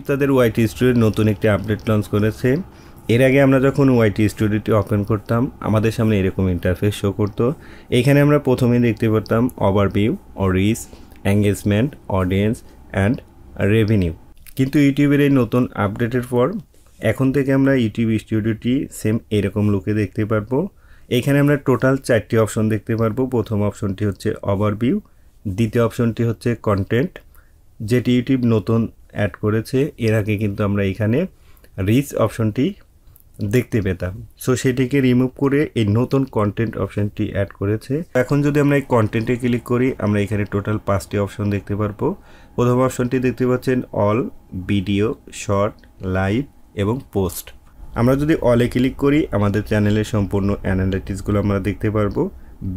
তাদের ওয়াইটি স্টুডিওর নতুন একটি আপডেট লঞ্চ করেছে। এর আগে আমরা যখন ওয়াইটি স্টুডিওটি ওপেন করতাম আমাদের সামনে এরকম ইন্টারফেস শো করতো। এখানে আমরা প্রথমেই দেখতে পারতাম overview, reach, engagement, audience and revenue. কিন্তু ইউটিউবের এই নতুন আপডেটের পর এখন থেকে আমরা ইউটিউব স্টুডিওটি সেম এরকম লুকে দেখতে পারবো। এখানে আমরা টোটাল 4টি অপশন দেখতে পারবো। প্রথম অপশনটি হচ্ছে ওভারভিউ, দ্বিতীয় অপশনটি হচ্ছে কন্টেন্ট, যেটি ইউটিউব নতুন অ্যাড করেছে। এর আগে কিন্তু আমরা এখানে রিচ অপশনটি দেখতে পেতাম, সো সেটিকে রিমুভ করে এই নতুন কন্টেন্ট অপশনটি অ্যাড করেছে। এখন যদি আমরা এই কন্টেন্টে ক্লিক করি আমরা এখানে টোটাল 5টি অপশন দেখতে পারবো। প্রথম অপশনটি দেখতে পাচ্ছেন অল, ভিডিও, শর্ট, লাইভ এবং পোস্ট। আমরা যদি অলে ক্লিক করি আমাদের চ্যানেলের সম্পূর্ণ অ্যানালাইটিক্সগুলো আমরা দেখতে পারবো।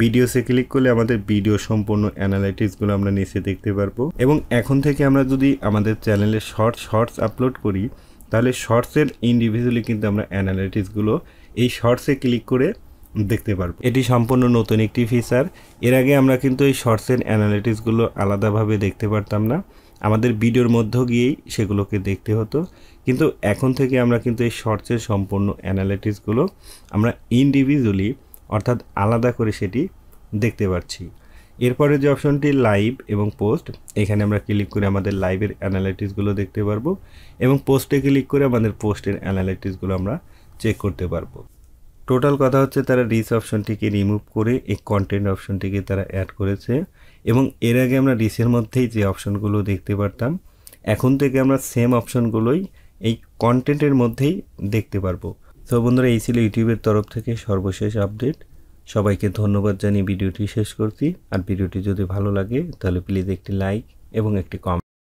ভিডিওসে ক্লিক করলে আমাদের ভিডিও সম্পূর্ণ অ্যানালাইটিক্সগুলো আমরা নিচে দেখতে পারবো। এবং এখন থেকে আমরা যদি আমাদের চ্যানেলে শর্টস আপলোড করি তাহলে শর্টসের ইন্ডিভিজুয়ালি কিন্তু আমরা অ্যানালাইটিক্সগুলো এই শর্টসে ক্লিক করে দেখতে পারবো। এটি সম্পূর্ণ নতুন একটি ফিচার। এর আগে আমরা কিন্তু এই শর্টসের অ্যানালাইটিক্সগুলো আলাদাভাবে দেখতে পারতাম না, আমাদের ভিডিওর মধ্যে গিয়েই সেগুলোকে দেখতে হতো। কিন্তু এখন থেকে আমরা কিন্তু এই শর্টসের সম্পূর্ণ অ্যানালাইটিক্সগুলো আমরা ইন্ডিভিজুয়ালি অর্থাৎ আলাদা করে সেটি দেখতে পাচ্ছি। এরপরে যে অপশনটি লাইভ এবং পোস্ট, এখানে আমরা ক্লিক করে আমাদের লাইভের অ্যানালাইটিক্সগুলো দেখতে পারবো এবং পোস্টে ক্লিক করে আমাদের পোস্টের অ্যানালাইটিক্সগুলো আমরা চেক করতে পারবো। টোটাল কথা হচ্ছে তারা রিচ অপশনটিকে রিমুভ করে এই কন্টেন্ট অপশনটিকে তারা অ্যাড করেছে। এবং এর আগে আমরা রিচের মধ্যেই যে অপশনগুলো দেখতে পারতাম এখন থেকে আমরা সেম অপশনগুলোই এই কন্টেন্টের মধ্যেই দেখতে পারবো। তো বন্ধুরা, এই ছিল ইউটিউবের তরফ থেকে সর্বশেষ আপডেট। সবাইকে ধন্যবাদ জানিয়ে ভিডিওটি শেষ করছি। আর ভিডিওটি যদি ভালো লাগে তাহলে প্লিজ একটি লাইক এবং একটি কমেন্ট